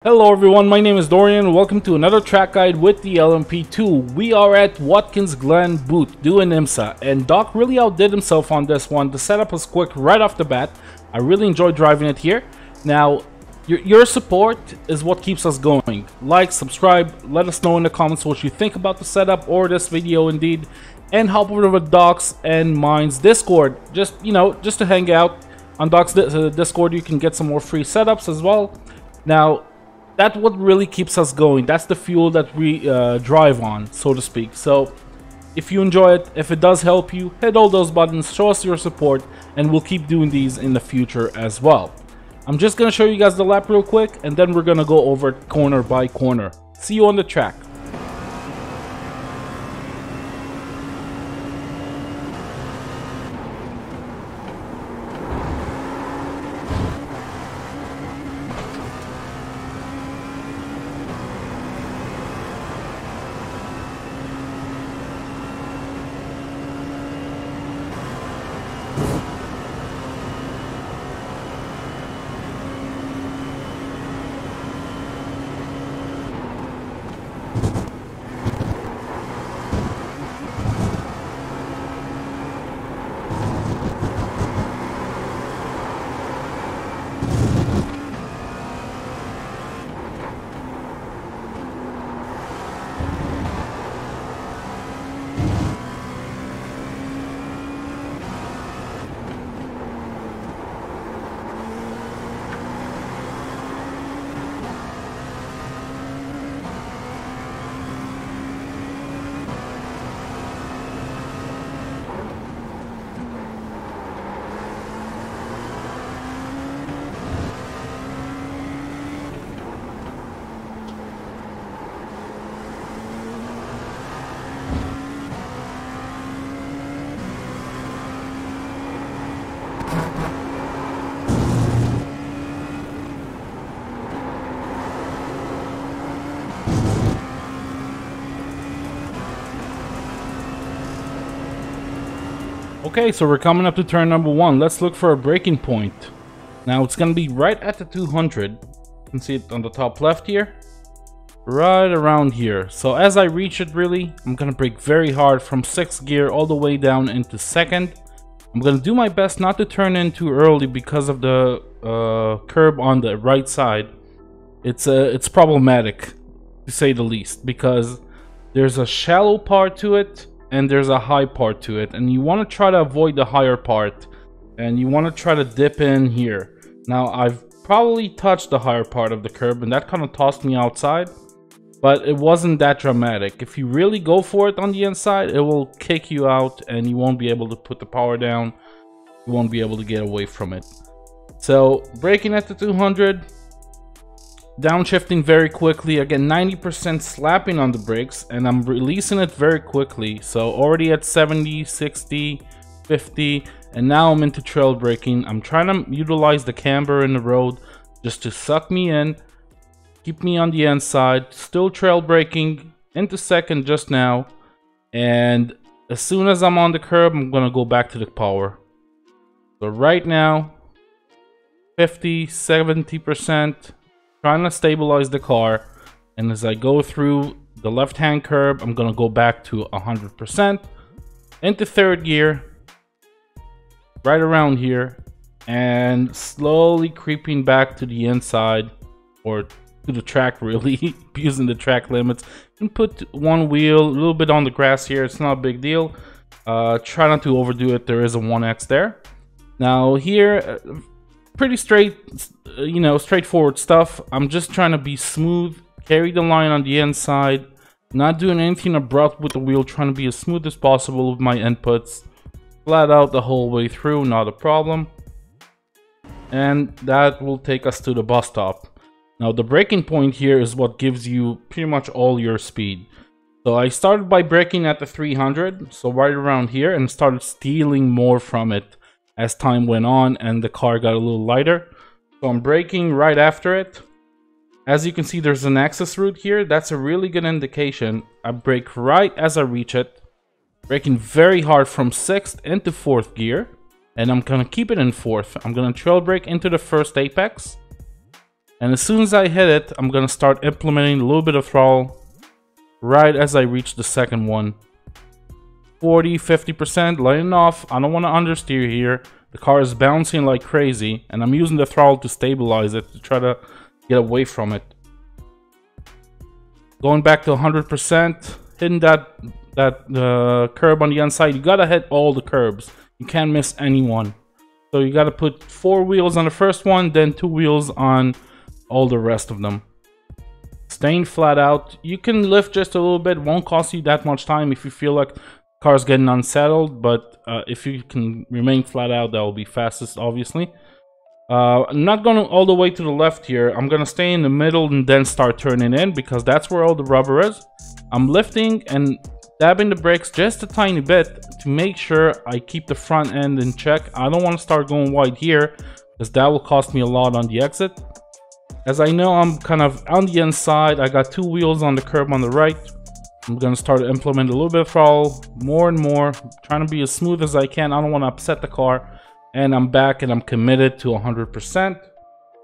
Hello everyone, my name is Dorian. Welcome to another track guide with the LMP2. We are at Watkins Glen booth doing IMSA, and Doc really outdid himself on this one. The setup was quick right off the bat. I really enjoyed driving it here. Now, your support is what keeps us going. Like, subscribe, let us know in the comments what you think about the setup or this video indeed, and hop over to Doc's and mine's Discord. Just to hang out on Doc's Discord. You can get some more free setups as well. Now, that's what really keeps us going. That's the fuel that we drive on, so to speak. So if you enjoy it, if it does help you, hit all those buttons, show us your support, and we'll keep doing these in the future as well. I'm just going to show you guys the lap real quick, and then we're going to go over corner by corner. See you on the track. Okay, so we're coming up to turn number 1. Let's look for a braking point. Now it's going to be right at the 200. You can see it on the top left here. Right around here. So as I reach it, really, I'm going to brake very hard from 6th gear all the way down into 2nd. I'm going to do my best not to turn in too early because of the curb on the right side. It's problematic, to say the least, because there's a shallow part to it and there's a high part to it, and you want to try to avoid the higher part, and you want to try to dip in here. Now I've probably touched the higher part of the curb, and that kind of tossed me outside, but it wasn't that dramatic. If you really go for it on the inside, it will kick you out and you won't be able to put the power down. You won't be able to get away from it. So braking at the 200, downshifting very quickly, again 90% slapping on the brakes, and I'm releasing it very quickly. So already at 70, 60, 50, and now I'm into trail braking. I'm trying to utilize the camber in the road just to suck me in, keep me on the inside, still trail braking into 2nd just now, and as soon as I'm on the curb, I'm gonna go back to the power. So right now 50, 70%, trying to stabilize the car, and as I go through the left-hand curb, I'm gonna go back to 100% into 3rd gear, right around here, and slowly creeping back to the inside, or to the track really, using the track limits. And put one wheel a little bit on the grass here. It's not a big deal. Try not to overdo it. There is a 1x there. Now here, pretty straightforward stuff. I'm just trying to be smooth, carry the line on the inside, not doing anything abrupt with the wheel, trying to be as smooth as possible with my inputs, flat out the whole way through, not a problem. And that will take us to the bus stop. Now the braking point here is what gives you pretty much all your speed. So I started by braking at the 300, so right around here, and started stealing more from it as time went on and the car got a little lighter. So I'm braking right after it. As you can see, there's an access route here. That's a really good indication. I brake right as I reach it, braking very hard from 6th into 4th gear, and I'm gonna keep it in 4th. I'm gonna trail brake into the first apex, And as soon as I hit it, I'm gonna start implementing a little bit of throttle right as I reach the second one. 40–50%, letting off. I don't want to understeer here. The car is bouncing like crazy, and I'm using the throttle to stabilize it, to try to get away from it. Going back to 100%, hitting that curb on the inside. You gotta hit all the curbs. You can't miss any one. So you gotta put 4 wheels on the first one, then 2 wheels on all the rest of them. Staying flat out. You can lift just a little bit. Won't cost you that much time if you feel like the car's getting unsettled. But if you can remain flat out, that will be fastest, obviously. I'm not going all the way to the left here. I'm going to stay in the middle and then start turning in, because that's where all the rubber is. I'm lifting and dabbing the brakes just a tiny bit to make sure I keep the front end in check. I don't want to start going wide here, because that will cost me a lot on the exit. As I know I'm kind of on the inside, I got 2 wheels on the curb on the right. I'm going to start to implement a little bit of throttle, more and more, trying to be as smooth as I can. I don't want to upset the car. And I'm back and I'm committed to 100%.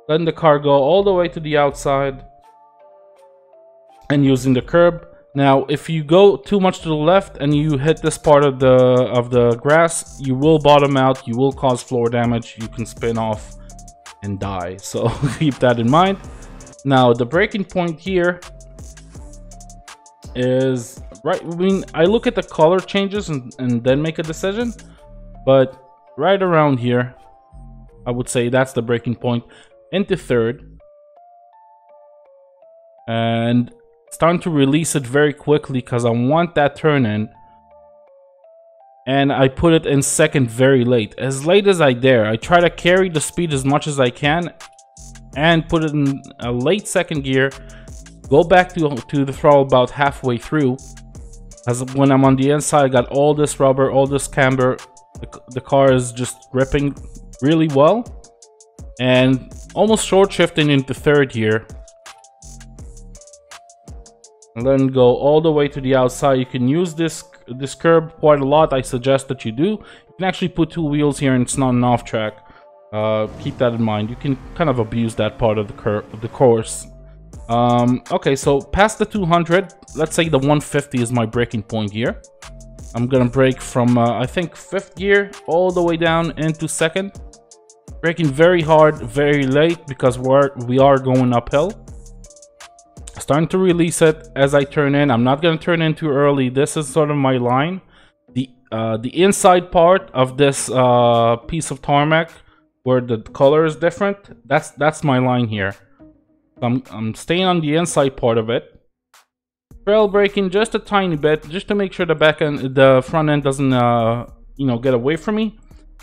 Letting the car go all the way to the outside and using the curb. Now, if you go too much to the left and you hit this part of the grass, you will bottom out, you will cause floor damage, you can spin off and die. So keep that in mind. Now, the braking point here is right. I mean, I look at the color changes and then make a decision, but right around here, I would say that's the braking point. Into third. And starting to release it very quickly because I want that turn in. And I put it in second very late as I dare. I try to carry the speed as much as I can and put it in a late second gear. Go back to the throttle about halfway through. As when I'm on the inside, I got all this rubber, all this camber. The car is just gripping really well, and almost short shifting into third here, and then go all the way to the outside. You can use this curb quite a lot. I suggest that you do. You can actually put 2 wheels here and it's not an off track. Keep that in mind. You can kind of abuse that part of the course. Okay, so past the 200, let's say the 150 is my braking point here. I'm gonna brake from I think 5th gear all the way down into 2nd. Braking very hard, very late, because we are going uphill. Starting to release it as I turn in. I'm not gonna turn in too early. This is sort of my line. The inside part of this piece of tarmac, where the color is different, that's my line here. I'm staying on the inside part of it. Trail braking just a tiny bit, just to make sure the front end doesn't you know, get away from me.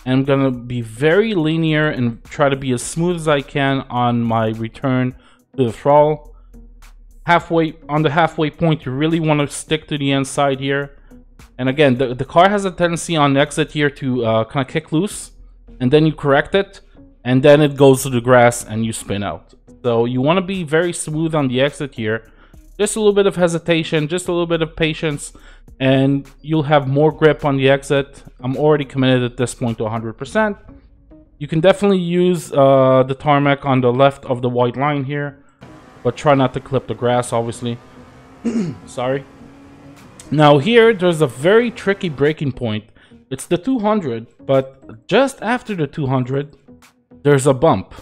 And I'm gonna be very linear and try to be as smooth as I can on my return to the throttle. On the halfway point, you really want to stick to the inside here. And again, the car has a tendency on exit here to kind of kick loose, and then you correct it, and then it goes to the grass and you spin out. So you want to be very smooth on the exit here. Just a little bit of hesitation, just a little bit of patience, and you'll have more grip on the exit. I'm already committed at this point to 100%. You can definitely use the tarmac on the left of the white line here, but try not to clip the grass, obviously. Sorry. Now here, there's a very tricky braking point. It's the 200, but just after the 200, there's a bump.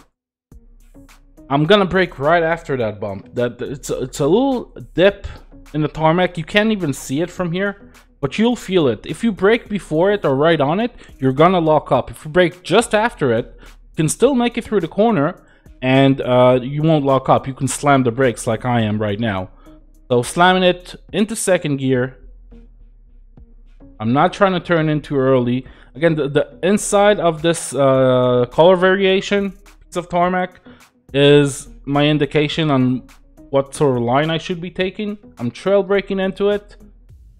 I'm gonna brake right after that bump. It's a little dip in the tarmac. You can't even see it from here, but you'll feel it. If you brake before it or right on it, you're gonna lock up. If you brake just after it, you can still make it through the corner, and you won't lock up. You can slam the brakes like I am right now. So slamming it into 2nd gear. I'm not trying to turn in too early. Again, the inside of this color variation piece of tarmac is my indication on what sort of line I should be taking. I'm trail braking into it,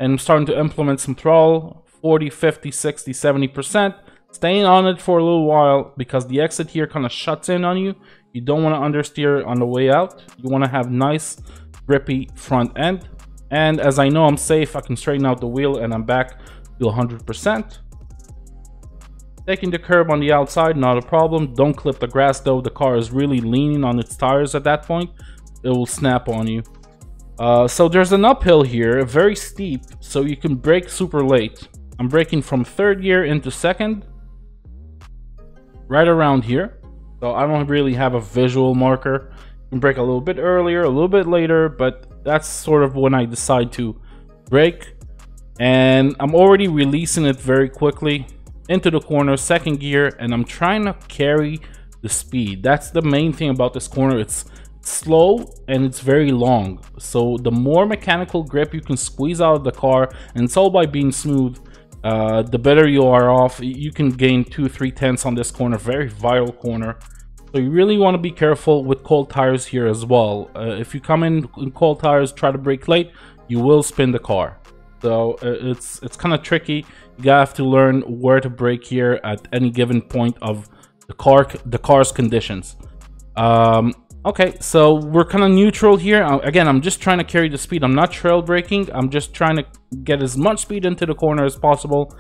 and I'm starting to implement some throttle, 40, 50, 60, 70%. Staying on it for a little while, because the exit here kind of shuts in on you. You don't want to understeer on the way out. You want to have nice, grippy front end. And as I know I'm safe, I can straighten out the wheel and I'm back to 100%. Taking the curb on the outside, not a problem. Don't clip the grass though. The car is really leaning on its tires at that point. It will snap on you. So there's an uphill here, very steep, so you can brake super late. I'm braking from third gear into second, right around here. So I don't really have a visual marker. You can brake a little bit earlier, a little bit later, but that's sort of when I decide to brake. And I'm already releasing it very quickly into the corner, second gear, and I'm trying to carry the speed. That's the main thing about this corner. It's slow and it's very long, so the more mechanical grip you can squeeze out of the car, and it's all by being smooth, the better you are off. You can gain 2-3 tenths on this corner, very vital corner. So you really want to be careful with cold tires here as well. If you come in cold tires, try to brake late, you will spin the car. So it's kind of tricky. You have to learn where to brake here at any given point of the car's conditions. Okay, so we're kind of neutral here. Again, I'm just trying to carry the speed. I'm not trail braking. I'm just trying to get as much speed into the corner as possible.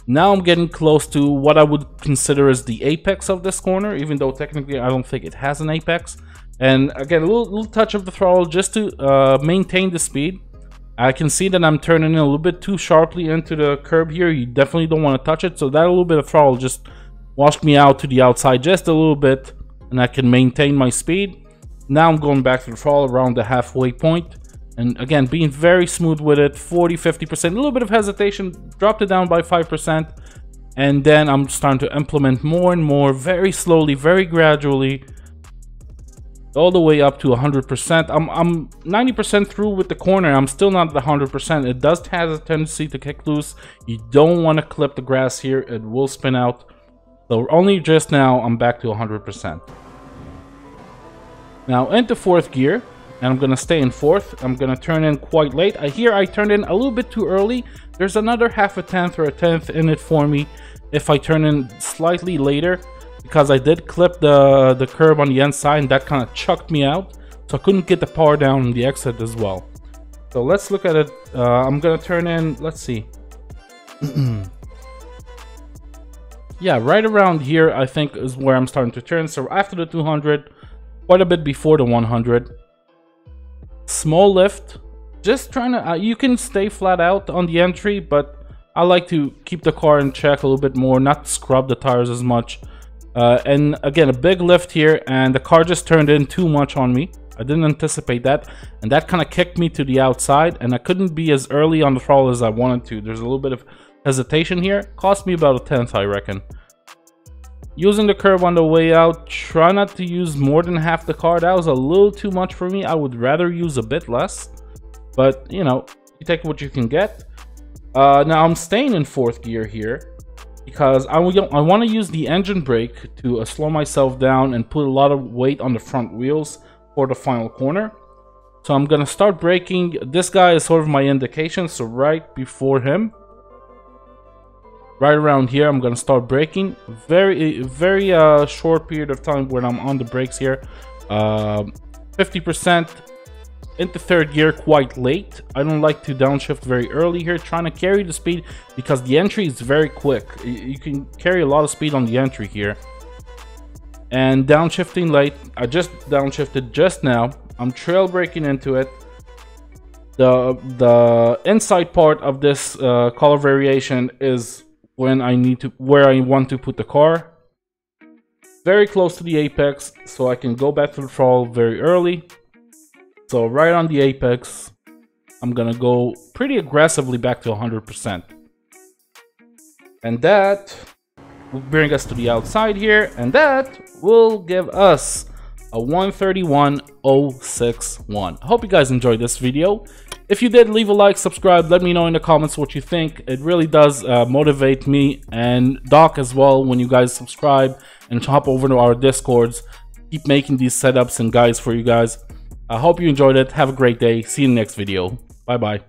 Now I'm getting close to what I would consider as the apex of this corner, even though technically I don't think it has an apex. And again, a little touch of the throttle just to maintain the speed. I can see that I'm turning in a little bit too sharply into the curb here. You definitely don't want to touch it. So that little bit of throttle just washed me out to the outside just a little bit, and I can maintain my speed. Now I'm going back to the throttle around the halfway point, and again being very smooth with it, 40-50%, a little bit of hesitation, dropped it down by 5%, and then I'm starting to implement more and more, very slowly, very gradually, all the way up to 100%. I'm 90% through with the corner. I'm still not at 100%. It does have a tendency to kick loose. You don't want to clip the grass here, it will spin out. So only just now I'm back to 100%. Now into fourth gear, and I'm gonna stay in fourth. I'm gonna turn in quite late. I turned in a little bit too early. There's another half a tenth or a tenth in it for me if I turn in slightly later, because I did clip the curb on the inside, and that kind of chucked me out, so I couldn't get the power down on the exit as well. So let's look at it. I'm gonna turn in, let's see. Yeah, right around here I think is where I'm starting to turn. So after the 200, quite a bit before the 100. Small lift, just trying to you can stay flat out on the entry, but I like to keep the car in check a little bit more, not scrub the tires as much. And again, a big lift here, and the car just turned in too much on me. I didn't anticipate that, and that kind of kicked me to the outside, and I couldn't be as early on the throttle as I wanted to. There's a little bit of hesitation here. Cost me about a tenth, I reckon. Using the curb on the way out, try not to use more than half the car. That was a little too much for me. I would rather use a bit less, but you know, you take what you can get. Now I'm staying in fourth gear here because I want to use the engine brake to slow myself down and put a lot of weight on the front wheels for the final corner. So I'm gonna start braking. This guy is sort of my indication, so right before him, right around here, I'm gonna start braking. Very short period of time when I'm on the brakes here. 50% into third gear quite late. I don't like to downshift very early here, trying to carry the speed because the entry is very quick. You can carry a lot of speed on the entry here. And downshifting late. I just downshifted just now. I'm trail braking into it. The inside part of this color variation is where I want to put the car. Very close to the apex, so I can go back to the throttle very early. So right on the apex, I'm gonna go pretty aggressively back to 100%. And that will bring us to the outside here, and that will give us a 131.061. I hope you guys enjoyed this video. If you did, leave a like, subscribe, let me know in the comments what you think. It really does motivate me and Doc as well when you guys subscribe and hop over to our Discords. Keep making these setups and guides for you guys. I hope you enjoyed it. Have a great day. See you in the next video. Bye bye.